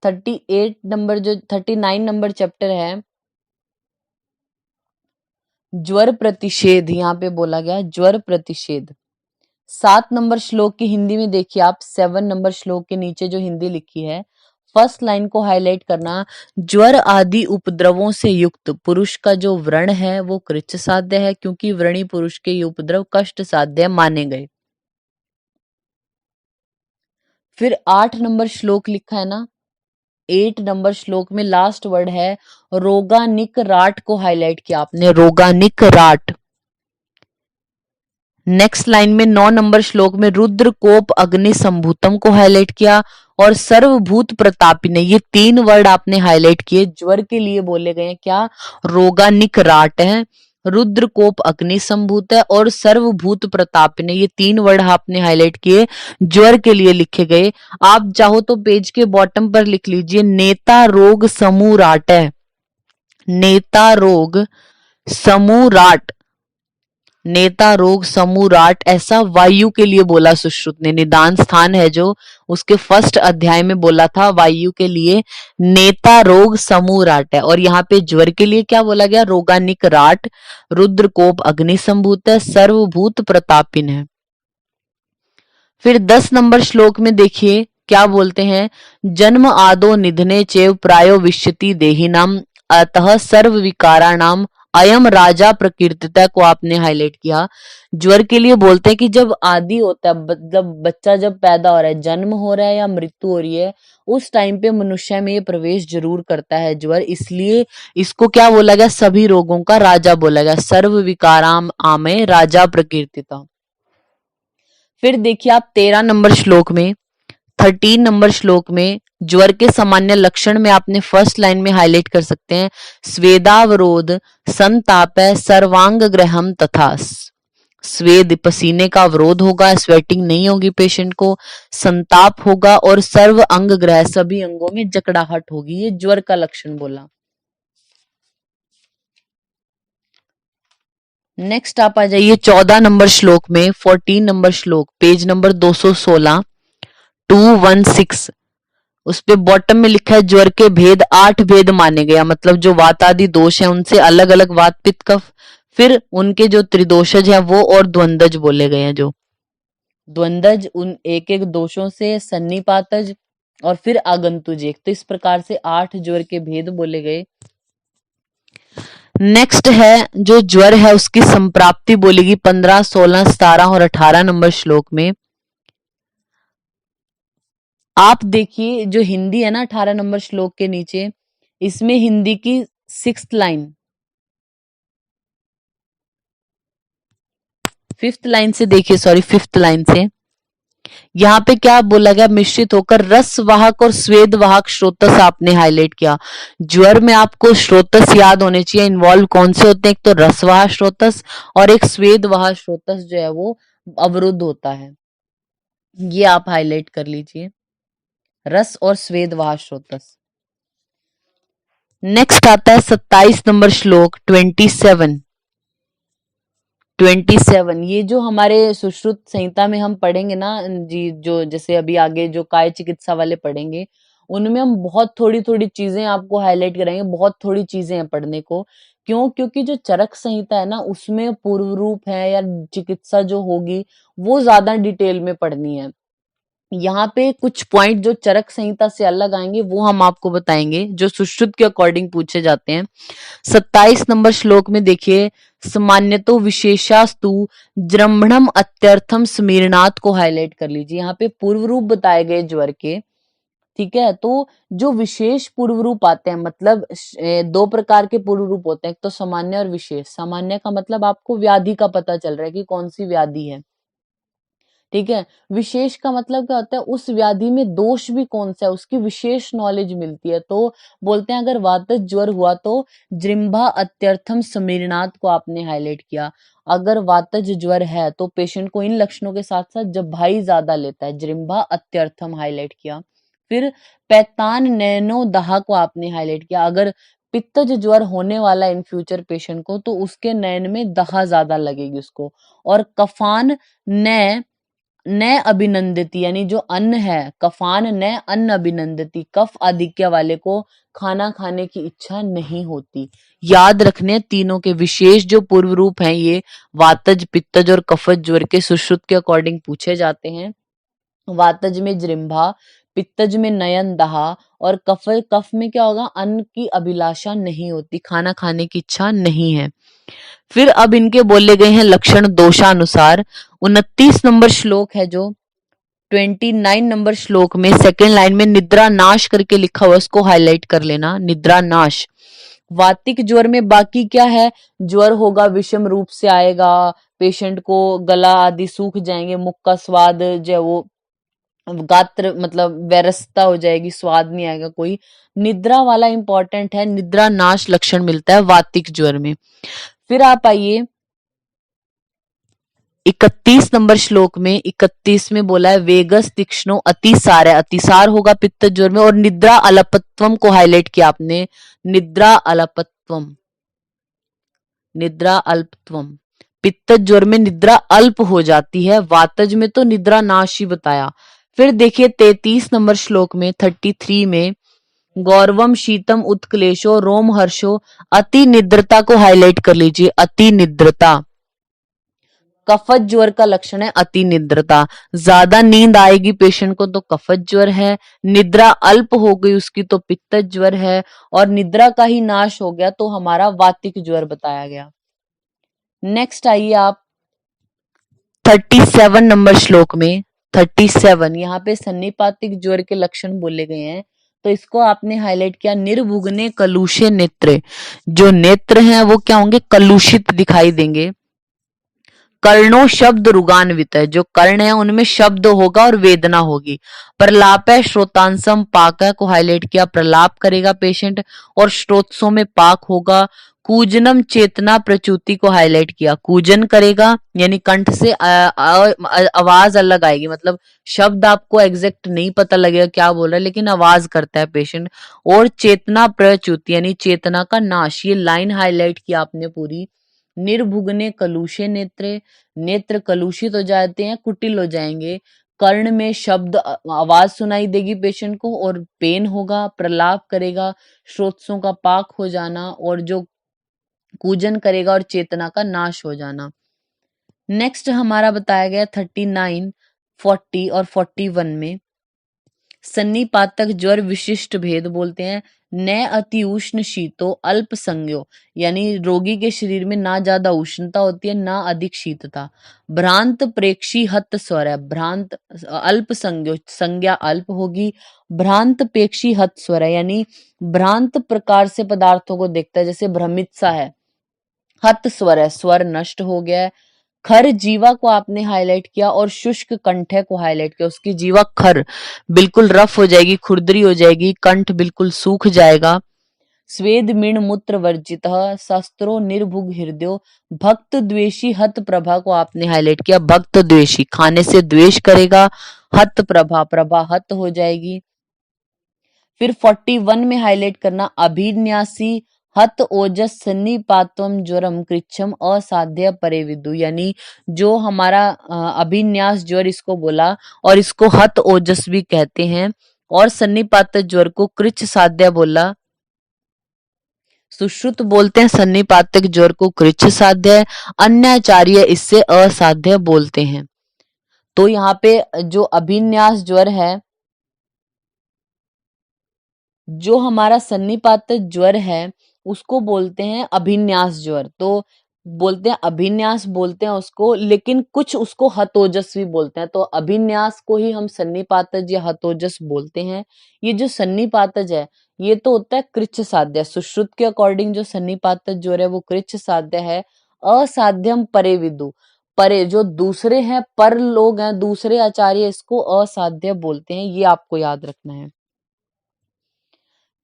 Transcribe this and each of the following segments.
39 number chapter है ज्वर प्रतिषेध, यहाँ पे बोला गया ज्वर प्रतिषेध। 7 नंबर श्लोक की हिंदी में देखिए आप, 7 नंबर श्लोक के नीचे जो हिंदी लिखी है, फर्स्ट लाइन को हाईलाइट करना। ज्वर आदि उपद्रवों से युक्त पुरुष का जो व्रण है वो कृच्छ साध्य है, क्योंकि व्रणी पुरुष के ये उपद्रव कष्ट साध्य माने गए। फिर 8 नंबर श्लोक लिखा है ना, 8 नंबर श्लोक में लास्ट वर्ड है रोगानिक राट को हाईलाइट किया आपने, रोगानिक राट। नेक्स्ट लाइन में 9 नंबर श्लोक में रुद्र कोप अग्नि संभूतम को हाईलाइट किया, और सर्वभूत प्रतापी ने, ये 3 वर्ड आपने हाईलाइट किए, ज्वर के लिए बोले गए हैं क्या, रोगानिक राट है, रुद्र कोप अग्नि संभूत है, और सर्वभूत प्रतापी ने, ये 3 वर्ड आपने हाईलाइट किए, ज्वर के लिए लिखे गए। आप चाहो तो पेज के बॉटम पर लिख लीजिए नेता रोग समूराट है, नेता रोग समूराट, नेता रोग समूराट, ऐसा वायु के लिए बोला सुश्रुत ने। निदान स्थान है जो, उसके फर्स्ट अध्याय में बोला था वायु के लिए नेता रोग समूराट है, और यहाँ पे ज्वर के लिए क्या बोला गया, रोगानिक राट, रुद्र कोप अग्नि संभूत है, सर्वभूत प्रतापिन है। फिर 10 नंबर श्लोक में देखिए क्या बोलते हैं, जन्म आदो निधने चेव प्रायो विश्यति देहिनाम अतः सर्व विकाराणाम अयम राजा प्रकीर्तिता को आपने हाईलाइट किया। ज्वर के लिए बोलते हैं कि जब आदि होता है, जब बच्चा जब पैदा हो रहा है, जन्म हो रहा है या मृत्यु हो रही है, उस टाइम पे मनुष्य में ये प्रवेश जरूर करता है ज्वर, इसलिए इसको क्या बोला गया, सभी रोगों का राजा बोला गया, सर्व विकाराम आमे राजा प्रकीर्तिता। फिर देखिए आप 13 नंबर श्लोक में, 13 नंबर श्लोक में ज्वर के सामान्य लक्षण में आपने फर्स्ट लाइन में हाईलाइट कर सकते हैं, स्वेदावरोध संताप सर्वांग ग्रहम तथा, स्वेद पसीने का अवरोध होगा, स्वेटिंग नहीं होगी पेशेंट को, संताप होगा, और सर्व अंग ग्रह सभी अंगों में जकड़ाहट होगी, ये ज्वर का लक्षण बोला। नेक्स्ट आप आ जाइए 14 नंबर श्लोक में, 14 नंबर श्लोक, पेज नंबर 216, 216, उस पे बॉटम में लिखा है ज्वर के भेद 8 भेद माने गया, मतलब जो वात आदि दोष है उनसे अलग अलग वात पित्त कफ, फिर उनके जो त्रिदोषज है वो, और द्वंद्वज बोले गए हैं, जो द्वंद्वज उन एक एक दोषों से, सन्निपातज और फिर आगंतुज एक, तो इस प्रकार से 8 ज्वर के भेद बोले गए। नेक्स्ट है जो ज्वर है उसकी संप्राप्ति बोलेगी 15, 16, 17 और 18 नंबर श्लोक में। आप देखिए जो हिंदी है ना 18 नंबर श्लोक के नीचे, इसमें हिंदी की 6th लाइन, 5th लाइन से देखिए, सॉरी 5th लाइन से, यहाँ पे क्या बोला गया, मिश्रित होकर रस वाहक और स्वेद वाहक स्रोतस आपने हाईलाइट किया। ज्वर में आपको स्रोतस याद होने चाहिए, इन्वॉल्व कौन से होते हैं, एक तो रसवाह स्रोतस और एक स्वेद वाह स्रोतस जो है वो अवरुद्ध होता है, ये आप हाईलाइट कर लीजिए, रस और स्वेद वाह स्रोतस। नेक्स्ट आता है 27 नंबर श्लोक, 27, 27, ये जो हमारे सुश्रुत संहिता में हम पढ़ेंगे ना जी, जो जैसे अभी आगे जो काय चिकित्सा वाले पढ़ेंगे, उनमें हम बहुत थोड़ी थोड़ी चीजें आपको हाईलाइट करेंगे, बहुत थोड़ी चीजें हैं पढ़ने को। क्यों? क्योंकि जो चरक संहिता है ना उसमें पूर्व रूप है या चिकित्सा जो होगी वो ज्यादा डिटेल में पढ़नी है। यहाँ पे कुछ पॉइंट जो चरक संहिता से अलग आएंगे वो हम आपको बताएंगे, जो सुश्रुत के अकॉर्डिंग पूछे जाते हैं। 27 नंबर श्लोक में देखिए, सामान्यतो विशेषास्तु जृंभणम अत्यर्थम स्मीरनाथ को हाईलाइट कर लीजिए। यहाँ पे पूर्व रूप बताए गए ज्वर के, ठीक है, तो जो विशेष पूर्व रूप आते हैं, मतलब 2 प्रकार के पूर्व रूप होते हैं, एक तो सामान्य और विशेष। सामान्य का मतलब आपको व्याधि का पता चल रहा है कि कौन सी व्याधि है, ठीक है। विशेष का मतलब क्या होता है, उस व्याधि में दोष भी कौन सा है उसकी विशेष नॉलेज मिलती है। तो बोलते हैं अगर वातज ज्वर हुआ तो जृंभा अत्यर्थम समीरनाथ को आपने हाईलाइट किया। अगर वातज ज्वर है तो पेशेंट को इन लक्षणों के साथ साथ जभाई ज्यादा लेता है, जृंभा अत्यर्थम हाईलाइट किया। फिर पैतान नैनो दहा को आपने हाईलाइट किया। अगर पित्तज ज्वर होने वाला इन फ्यूचर पेशेंट को तो उसके नैन में दहा ज्यादा लगेगी उसको। और कफान न न अभिनंदती यानी जो अन्न है, कफान न अन्न अभिनंदती, कफ आधिक्य वाले को खाना खाने की इच्छा नहीं होती। याद रखने तीनों के विशेष जो पूर्व रूप हैं ये वातज, पित्तज और कफज ज्वर के सुश्रुत के अकॉर्डिंग पूछे जाते हैं। वातज में जृंभा, पित्तज में नयन दहा और कफ में क्या होगा, अन्न की अभिलाषा नहीं होती, खाना खाने की इच्छा नहीं है। फिर अब इनके बोले गए हैं लक्षण दोषानुसार। 29 नंबर श्लोक है जो 29 नंबर श्लोक में सेकेंड लाइन में निद्रा नाश करके लिखा हुआ, उसको हाईलाइट कर लेना, निद्रा नाश। वातिक ज्वर में बाकी क्या है, ज्वर होगा विषम रूप से आएगा, पेशेंट को गला आदि सूख जाएंगे, मुख का स्वाद जो है वो गात्र मतलब व्यरसता हो जाएगी, स्वाद नहीं आएगा कोई। निद्रा वाला इंपॉर्टेंट है, निद्रा नाश लक्षण मिलता है वातिक ज्वर में। फिर आप आइए 31 नंबर श्लोक में, 31 में बोला है वेगस तीक्ष्णो अतिसार है, अतिसार होगा पित्त ज्वर में। और निद्रा अल्पत्वम को हाईलाइट किया आपने, निद्रा अल्पत्वम, निद्रा अल्पत्वम, पित्त ज्वर में निद्रा अल्प हो जाती है, वातज में तो निद्रा नाश ही बताया। फिर देखिए 33 नंबर श्लोक में 33 में गौरवम शीतम उत्क्लेशो रोम हर्षो, अति निद्रता को हाईलाइट कर लीजिए, अति निद्रता। कफज ज्वर का लक्षण है अति निद्रता, ज्यादा नींद आएगी पेशेंट को तो कफज ज्वर है, निद्रा अल्प हो गई उसकी तो पित्त ज्वर है, और निद्रा का ही नाश हो गया तो हमारा वातिक ज्वर बताया गया। नेक्स्ट आइए आप 37 नंबर श्लोक में, 37 यहाँ पे सन्निपातिक ज्वर के लक्षण बोले गए हैं, तो इसको आपने हाईलाइट किया, निर्भुग्ने कलुषे नेत्र, जो नेत्र हैं वो क्या होंगे, कलुषित दिखाई देंगे। कर्णो शब्द रुगान्वित है, जो कर्ण है उनमें शब्द होगा और वेदना होगी। प्रलाप है श्रोतांसम पाक को हाईलाइट किया, प्रलाप करेगा पेशेंट और श्रोत्सों में पाक होगा। कूजनम चेतना प्रचुति को हाईलाइट किया, कूजन करेगा यानी कंठ से आवाज अलग आएगी, मतलब शब्द आपको एग्जैक्ट नहीं पता लगेगा क्या बोल रहा है लेकिन आवाज करता है पेशेंट। और चेतना प्रच्युति यानी चेतना का नाश, ये लाइन हाईलाइट किया आपने पूरी। निर्भुग्ने कलुषे नेत्रे, नेत्र कलुषित हो जाते हैं, कुटिल हो जाएंगे। कर्ण में शब्द आवाज सुनाई देगी पेशेंट को और पेन होगा, प्रलाप करेगा, श्रोत्सों का पाक हो जाना, और जो कूजन करेगा और चेतना का नाश हो जाना। नेक्स्ट हमारा बताया गया 39, 40 और 41 में सन्निपातक ज्वर विशिष्ट भेद बोलते हैं। न अति उष्ण शीतो अल्प संज्ञो, यानी रोगी के शरीर में ना ज्यादा उष्णता होती है ना अधिक शीतता। भ्रांत प्रेक्षी हत स्वर है, भ्रांत अल्प संज्ञो, संज्ञा अल्प होगी। भ्रांत पेक्षी हत स्वर है यानी भ्रांत प्रकार से पदार्थों को देखता है, जैसे भ्रमित सा है। हत स्वर है, स्वर नष्ट हो गया है। खर जीवा को आपने हाईलाइट किया और शुष्क कंठ को हाईलाइट किया, उसकी जीवा खर बिल्कुल रफ हो जाएगी, खुरदरी हो जाएगी, कंठ बिल्कुल सूख जाएगा। स्वेद मीण मूत्र वर्जित, शस्त्रो निर्भुग हृदय, भक्त द्वेषी हत प्रभा को आपने हाईलाइट किया, भक्त द्वेषी खाने से द्वेष करेगा। हत प्रभा, प्रभा हत हो जाएगी। फिर 41 में हाईलाइट करना अभिन्यासी हत ओजस सन्निपातम ज्वरम कृच्छम असाध्य परे विदु, यानी जो हमारा अभिन्यास ज्वर इसको बोला और इसको हत ओजस भी कहते हैं, और सन्निपात ज्वर को कृच्छ साध्य बोला। सुश्रुत बोलते हैं सन्निपातक ज्वर को कृच्छ साध्य, अन्याचार्य इससे असाध्य बोलते हैं। तो यहाँ पे जो अभिन्यास ज्वर है, जो हमारा सन्निपात ज्वर है उसको बोलते हैं अभिन्यास ज्वर। तो बोलते हैं अभिन्यास बोलते हैं उसको, लेकिन कुछ उसको हतोजस भी बोलते हैं, तो अभिन्यास को ही हम सन्निपातज या हतोजस बोलते हैं। ये जो सन्निपातज है ये तो होता है कृच्छ साध्य, सुश्रुत के अकॉर्डिंग जो सन्निपातज ज्वर है वो कृच्छ साध्य है। असाध्यम परे विदु, परे जो दूसरे हैं, पर लोग हैं, दूसरे आचार्य इसको असाध्य बोलते हैं, ये आपको याद रखना है।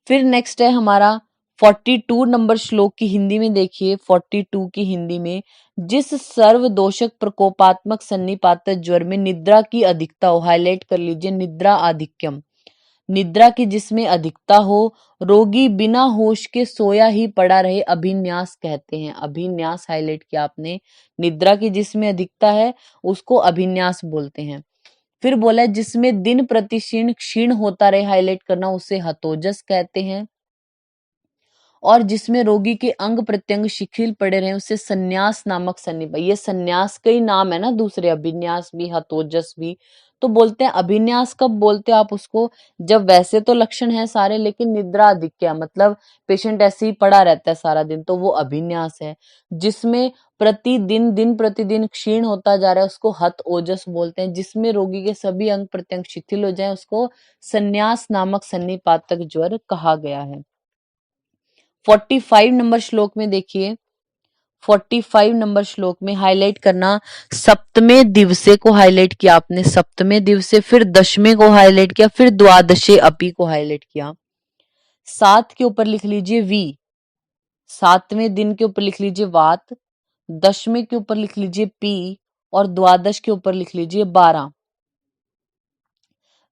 फिर नेक्स्ट है हमारा 42 नंबर श्लोक की हिंदी में देखिए, 42 की हिंदी में, जिस सर्वदोषक प्रकोपात्मक सन्निपात ज्वर में निद्रा की अधिकता हो, हाईलाइट कर लीजिए, निद्रा आधिक्यम, निद्रा की जिसमें अधिकता हो, रोगी बिना होश के सोया ही पड़ा रहे, अभिन्यास कहते हैं। अभिन्यास हाईलाइट किया आपने, निद्रा की जिसमें अधिकता है उसको अभिन्यास बोलते हैं। फिर बोला है जिसमें दिन प्रतिक्षण क्षीण होता रहे, हाईलाइट करना, उसे हतोजस कहते हैं। और जिसमें रोगी के अंग प्रत्यंग शिथिल पड़े रहे, उसे संन्यास नामक सन्निपात, ये संन्यास का ही नाम है ना, दूसरे अभिन्यास भी, हतोजस भी। तो बोलते हैं अभिन्यास कब बोलते हैं आप उसको, जब वैसे तो लक्षण है सारे लेकिन निद्रा अधिक्य, मतलब पेशेंट ऐसे ही पड़ा रहता है सारा दिन, तो वो अभिन्यास है। जिसमें प्रतिदिन दिन प्रतिदिन क्षीण होता जा रहा है, उसको हत ओजस बोलते हैं। जिसमें रोगी के सभी अंग प्रत्यंग शिथिल हो जाए, उसको संन्यास नामक सन्निपातक ज्वर कहा गया है। 45 नंबर श्लोक में देखिए, 45 नंबर श्लोक में हाईलाइट करना, सप्तमें दिवसे को हाईलाइट किया आपने, सप्तमें दिवसे, फिर दशमें को हाईलाइट किया, फिर द्वादशे अपी को हाईलाइट किया। 7 के ऊपर लिख लीजिए वी, 7वें दिन के ऊपर लिख लीजिए वात, दशमें के ऊपर लिख लीजिए पी, और द्वादश के ऊपर लिख लीजिए 12।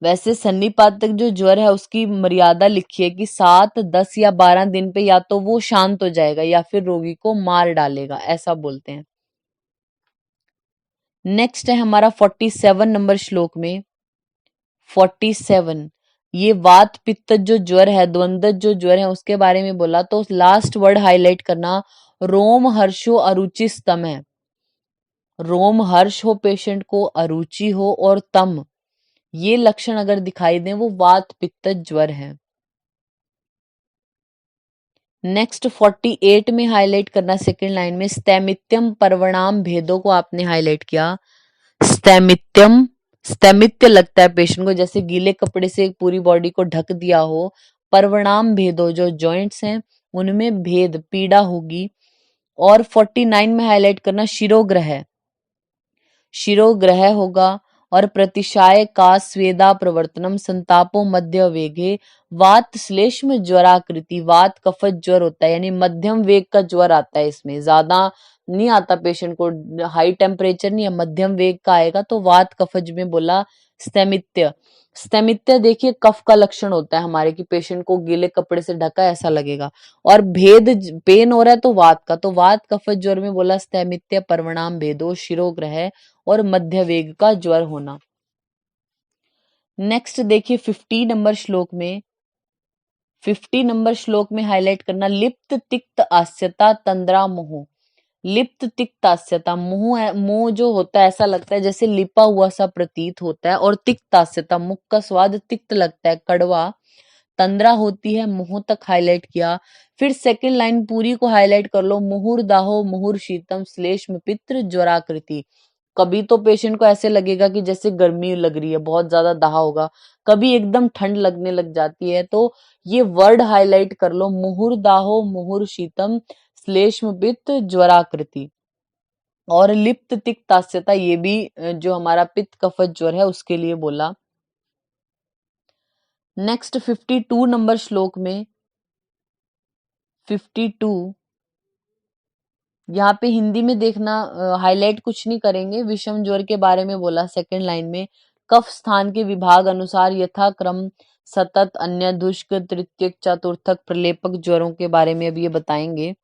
वैसे सन्निपातक जो ज्वर है उसकी मर्यादा लिखिए कि 7, 10 या 12 दिन पे या तो वो शांत हो जाएगा या फिर रोगी को मार डालेगा, ऐसा बोलते हैं। नेक्स्ट है हमारा 47 नंबर श्लोक में, 47, ये वात पित्त जो ज्वर है, द्वंद्व जो ज्वर है उसके बारे में बोला। तो लास्ट वर्ड हाईलाइट करना, रोम हर्षो अरुचि स्तम है। रोम हर्ष हो पेशेंट को, अरुचि हो और तम, ये लक्षण अगर दिखाई दें वो वात पित्त ज्वर है। नेक्स्ट 48 में हाईलाइट करना, सेकेंड लाइन में स्थैमित्यम पर्वणाम भेदों को आपने हाईलाइट किया। स्थैमित्यम, स्थैमित्य लगता है पेशेंट को, जैसे गीले कपड़े से पूरी बॉडी को ढक दिया हो। पर्वणाम भेदों, जो जॉइंट्स हैं उनमें भेद, पीड़ा होगी। और 49 में हाईलाइट करना शिरोग्रह, शिरोग्रह होगा। और प्रतिशाय का स्वेदा प्रवर्तनम संतापो मध्य वेगे, वात श्लेष्म ज्वराकृति, वात कफत ज्वर होता है, यानी मध्यम वेग का ज्वर आता है इसमें, ज्यादा नहीं आता पेशेंट को, हाई टेम्परेचर नहीं है, मध्यम वेग का आएगा। तो वात कफज में बोला स्थैमित्य। स्थैमित्य देखिए कफ का लक्षण होता है हमारे, कि पेशेंट को गीले कपड़े से ढका ऐसा लगेगा। और भेद, पेन हो रहा है तो वात का, तो वात कफत ज्वर में बोला स्थैमित्य पर्वणाम भेदो शिरोग्रह और मध्य वेग का ज्वर होना। नेक्स्ट देखिए 50 नंबर श्लोक में, 50 नंबर श्लोक में हाईलाइट करना, लिप्त तिक्त आस्यता तंद्रा मुंह। लिप्त तिक्त आस्यता, मुंह, मुंह जो होता है ऐसा लगता है जैसे लिपा हुआ सा प्रतीत होता है। और तिक्त आस्यता, मुख का स्वाद तिक्त लगता है, कड़वा। तंद्रा होती है, मुंह तक हाईलाइट किया। फिर सेकंड लाइन पूरी को हाईलाइट कर लो, मुहुर दाहो मुहुर शीतम श्लेष्म पित्र ज्वराकृति। कभी तो पेशेंट को ऐसे लगेगा कि जैसे गर्मी लग रही है, बहुत ज्यादा दाह होगा, कभी एकदम ठंड लगने लग जाती है। तो ये वर्ड हाईलाइट कर लो, मुहुर दाहो मुहुर शीतम श्लेष्म पित्त ज्वराकृति। और लिप्त तिक्तास्यता, ये भी जो हमारा पित्त कफत ज्वर है उसके लिए बोला। नेक्स्ट 52 नंबर श्लोक में, 52, यहाँ पे हिंदी में देखना, हाईलाइट कुछ नहीं करेंगे, विषम ज्वर के बारे में बोला सेकंड लाइन में। कफ स्थान के विभाग अनुसार यथाक्रम सतत, अन्य दुष्क, तृतीयक, चतुर्थक, प्रलेपक ज्वरों के बारे में अब ये बताएंगे।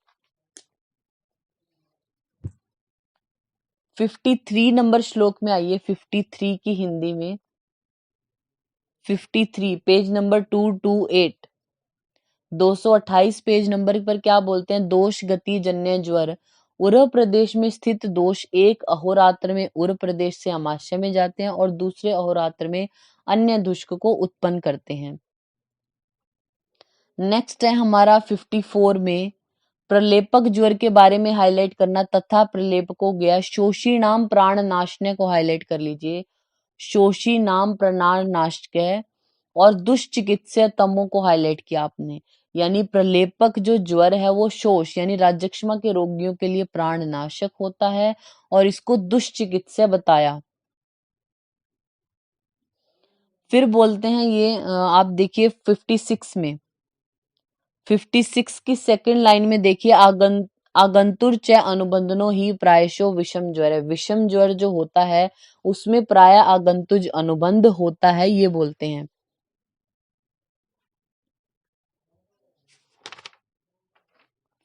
53 नंबर श्लोक में आइए, 53 की हिंदी में, 53 पेज नंबर 228, 228 पेज नंबर पर क्या बोलते हैं, दोष गति जन्य ज्वर। उर प्रदेश में स्थित दोष एक अहोरात्र में उर प्रदेश से अमाशय में जाते हैं और दूसरे अहोरात्र में अन्य दुष्क को उत्पन्न करते हैं। नेक्स्ट है हमारा 54 में, प्रलेपक ज्वर के बारे में हाईलाइट करना, तथा प्रलेपको गया शोषी नाम प्राण नाशने को हाईलाइट कर लीजिए, शोषी नाम प्राण नाशक। और दुष्चिकित्सा तमो को हाईलाइट किया आपने, यानी प्रलेपक जो ज्वर है वो शोष यानी राज्यक्षमा के रोगियों के लिए प्राणनाशक होता है और इसको दुष्चिकित्सा बताया। फिर बोलते हैं ये आप देखिए 56 में, 56 की सेकंड लाइन में देखिए, आगंतुर च अनुबंधनो ही प्रायशो विषम ज्वर है। विषम ज्वर जो होता है उसमें प्राय आगंतुज अनुबंध होता है, ये बोलते हैं।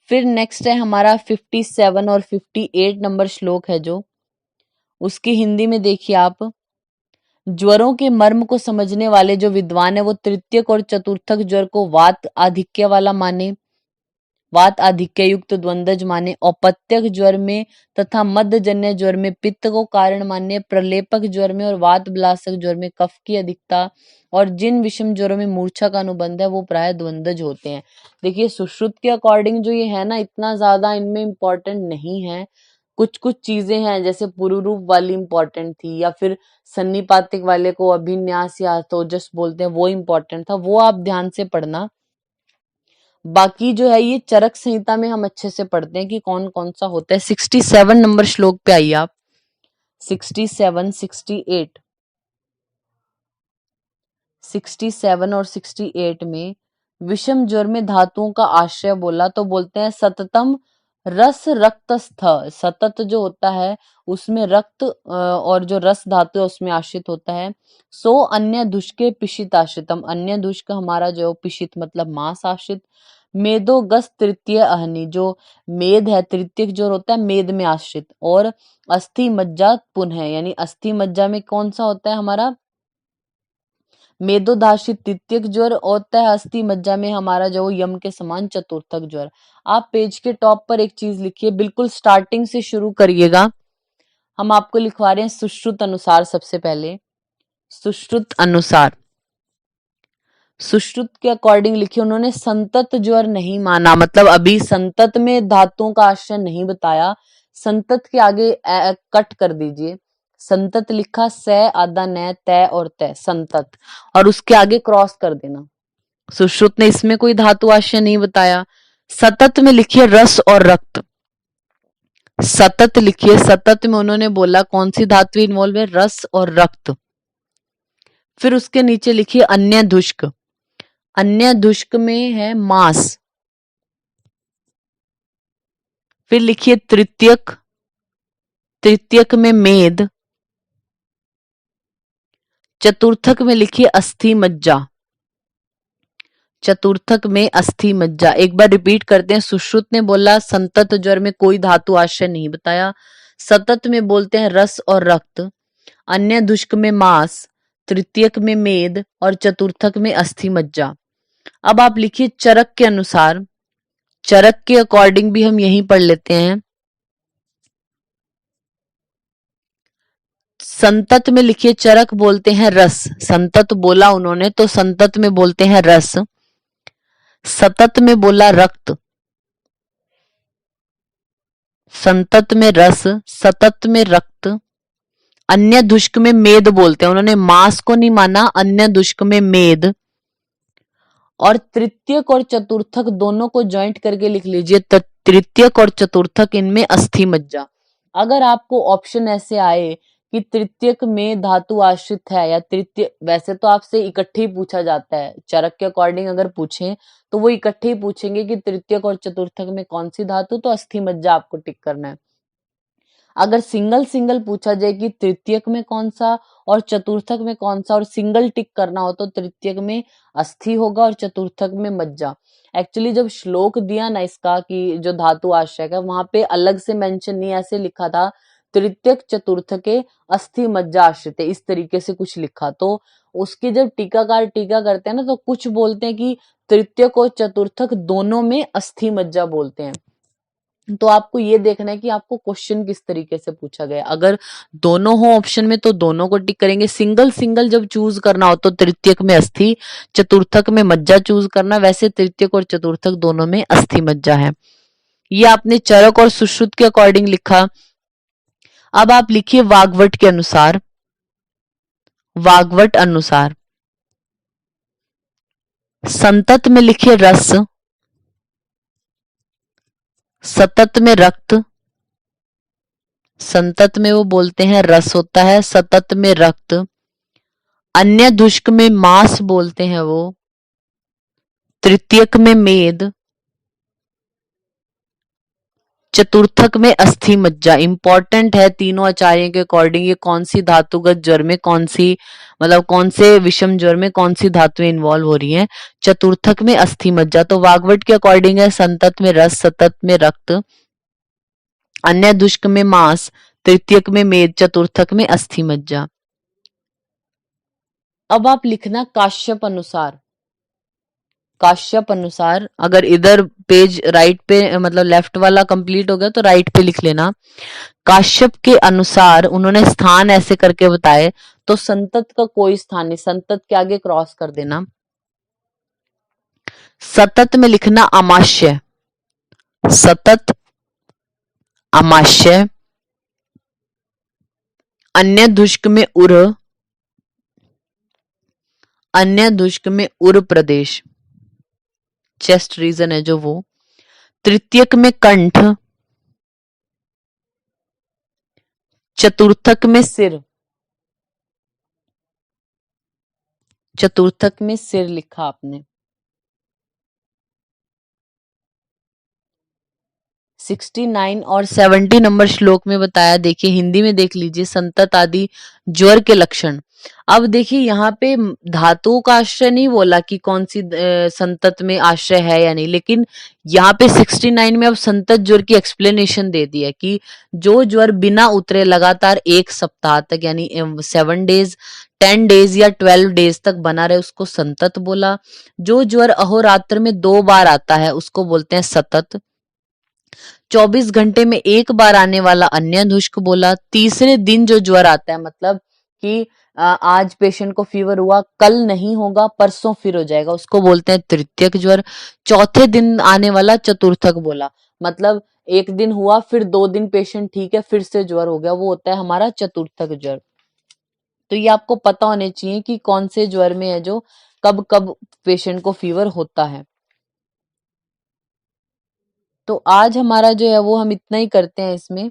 फिर नेक्स्ट है हमारा 57 और 58 नंबर श्लोक है जो, उसकी हिंदी में देखिए आप, ज्वरों के मर्म को समझने वाले जो विद्वान है वो तृतीयक और चतुर्थक ज्वर को वात आधिक्य वाला माने, वात आधिक्य युक्त द्वंद्वज माने, औपत्यक ज्वर में तथा मध्यजन्य ज्वर में पित्त को कारण माने, प्रलेपक ज्वर में और वात विलासक ज्वर में कफ की अधिकता, और जिन विषम ज्वरों में मूर्छा का अनुबंध है वो प्राय द्वंद्वज होते हैं। देखिए सुश्रुत के अकॉर्डिंग जो ये है ना, इतना ज्यादा इनमें इंपॉर्टेंट नहीं है। कुछ कुछ चीजें हैं जैसे पुरुरूप वाली इंपॉर्टेंट थी, या फिर सन्निपातिक वाले को अभिन्यास या अर्थोजस बोलते हैं वो इंपॉर्टेंट था, वो आप ध्यान से पढ़ना। बाकी जो है ये चरक संहिता में हम अच्छे से पढ़ते हैं कि कौन कौन सा होता है। 67 नंबर श्लोक पे आइए आप। 67, 68, 67 और 68 में विषम ज्वर में धातुओं का आश्रय बोला तो बोलते हैं सततम रस रक्तस्थ। सतत जो होता है उसमें रक्त और जो रस धातु है उसमें आश्रित होता है। सो अन्य दुष्के पिशित आश्रितम, अन्य दुष्क हमारा जो पिशित मतलब मांस आश्रित। मेदो गस तृतीय अहनी, जो मेद है तृतीय जो होता है मेद में आश्रित। और अस्थि मज्जा पुनः, यानी अस्थि मज्जा में कौन सा होता है हमारा मेदोधाशित तृतीयक ज्वर, होता है अस्थि मज्जा में हमारा जो यम के समान चतुर्थक ज्वर। आप पेज के टॉप पर एक चीज लिखिए, बिल्कुल स्टार्टिंग से शुरू करिएगा। हम आपको लिखवा रहे हैं सुश्रुत अनुसार। सबसे पहले सुश्रुत अनुसार, सुश्रुत के अकॉर्डिंग लिखिए। उन्होंने संतत ज्वर नहीं माना, मतलब अभी संतत में धातुओं का आश्रय नहीं बताया। संतत के आगे कट कर दीजिए। संतत लिखा से आधा न तय और तय संतत, और उसके आगे क्रॉस कर देना। सुश्रुत ने इसमें कोई धातु आश्रय नहीं बताया। सतत में लिखिए रस और रक्त। सतत लिखिए, सतत में उन्होंने बोला कौन सी धातु इन्वॉल्व है, रस और रक्त। फिर उसके नीचे लिखिए अन्य दुष्क। अन्य दुष्क में है मांस। फिर लिखिए तृतीयक, तृतीयक में मेद। चतुर्थक में लिखिए अस्थि मज्जा। चतुर्थक में अस्थि मज्जा। एक बार रिपीट करते हैं। सुश्रुत ने बोला संतत ज्वर में कोई धातु आश्रय नहीं बताया। सतत में बोलते हैं रस और रक्त। अन्य दुष्क में मांस। तृतीयक में मेद और चतुर्थक में अस्थि मज्जा। अब आप लिखिए चरक के अनुसार। चरक के अकॉर्डिंग भी हम यही पढ़ लेते हैं। संतत में लिखिए चरक बोलते हैं रस। संतत बोला उन्होंने तो संतत में बोलते हैं रस। सतत में बोला रक्त। संतत में रस, सतत में रक्त। अन्य दुष्क में मेद बोलते हैं, उन्होंने मांस को नहीं माना। अन्य दुष्क में मेद। और तृतीयक और चतुर्थक दोनों को ज्वाइंट करके लिख लीजिए। तृतीयक और चतुर्थक इनमें अस्थि मज्जा। अगर आपको ऑप्शन ऐसे आए कि तृतीयक में धातु आश्रित है या तृतीय, वैसे तो आपसे इकट्ठे ही पूछा जाता है। चरक के अकॉर्डिंग अगर पूछें तो वो इकट्ठे ही पूछेंगे कि तृतीयक और चतुर्थक में कौन सी धातु, तो अस्थि मज्जा आपको टिक करना है। अगर सिंगल सिंगल पूछा जाए कि तृतीयक में कौन सा और चतुर्थक में कौन सा, और सिंगल टिक करना हो तो तृतीयक में अस्थि होगा और चतुर्थक में मज्जा। एक्चुअली जब श्लोक दिया ना इसका कि जो धातु आश्रय है, वहां पे अलग से मेंशन नहीं, ऐसे लिखा था तृतीयक चतुर्थके अस्थि मज्जा आश्रित है, इस तरीके से कुछ लिखा। तो उसके जब टीकाकार टीका करते हैं ना तो कुछ बोलते हैं कि तृतीयक और चतुर्थक दोनों में अस्थि मज्जा बोलते हैं। तो आपको ये देखना है कि आपको क्वेश्चन किस तरीके से पूछा गया। अगर दोनों हो ऑप्शन में तो दोनों को टिक करेंगे। सिंगल सिंगल जब चूज करना हो तो तृतीयक में अस्थि, चतुर्थक में मज्जा चूज करना। वैसे तृतीयक और चतुर्थक दोनों में अस्थि मज्जा है। ये आपने चरक और सुश्रुत के अकॉर्डिंग लिखा। अब आप लिखिए वाग्वट के अनुसार। वाग्वट अनुसार संतत में लिखिए रस। सतत में रक्त। संतत में वो बोलते हैं रस होता है, सतत में रक्त। अन्य दुष्क में मांस बोलते हैं वो। तृतीयक में मेद। चतुर्थक में अस्थि मज्जा। इंपॉर्टेंट है तीनों आचार्यों के अकॉर्डिंग ये कौन सी धातुगत ज्वर में कौन सी, मतलब कौन से विषम ज्वर में कौन सी धातुएं इन्वॉल्व हो रही हैं। चतुर्थक में अस्थि मज्जा। तो वाग्वट के अकॉर्डिंग है संतत में रस, सतत में रक्त, अन्य दुष्क में मांस, तृतीयक में मेद, चतुर्थक में अस्थि मज्जा। अब आप लिखना काश्यप अनुसार। काश्यप अनुसार, अगर इधर पेज राइट पे मतलब लेफ्ट वाला कंप्लीट हो गया तो राइट पे लिख लेना। काश्यप के अनुसार उन्होंने स्थान ऐसे करके बताए, तो संतत का कोई स्थान नहीं, संतत के आगे क्रॉस कर देना। सतत में लिखना अमाश्य, सतत अमाश्य। अन्य दुष्क में उर, अन्य दुष्क में उर प्रदेश, चेस्ट रीजन है जो वो। तृतीयक में कंठ, चतुर्थक में सिर, चतुर्थक में सिर लिखा आपने। 69 और 70 नंबर श्लोक में बताया, देखिए हिंदी में देख लीजिए, संतत आदि ज्वर के लक्षण। अब देखिए यहाँ पे धातुओं का आश्रय नहीं बोला कि कौन सी संतत में आश्रय है या नहीं, लेकिन यहाँ पे 69 में अब संतत ज्वर की एक्सप्लेनेशन दे दी है कि जो ज्वर बिना उतरे लगातार 1 सप्ताह तक यानी 7 डेज, 10 डेज या 12 डेज तक बना रहे उसको संतत बोला। जो ज्वर अहोरात्र में 2 बार आता है उसको बोलते हैं सतत। 24 घंटे में 1 बार आने वाला अन्य दुष्क बोला। तीसरे दिन जो ज्वर आता है, मतलब कि आज पेशेंट को फीवर हुआ, कल नहीं होगा, परसों फिर हो जाएगा, उसको बोलते हैं तृतीयक ज्वर। चौथे दिन आने वाला चतुर्थक बोला, मतलब एक दिन हुआ फिर 2 दिन पेशेंट ठीक है फिर से ज्वर हो गया, वो होता है हमारा चतुर्थक ज्वर। तो ये आपको पता होने चाहिए कि कौन से ज्वर में है जो कब कब पेशेंट को फीवर होता है। तो आज हमारा जो है वो हम इतना ही करते हैं इसमें।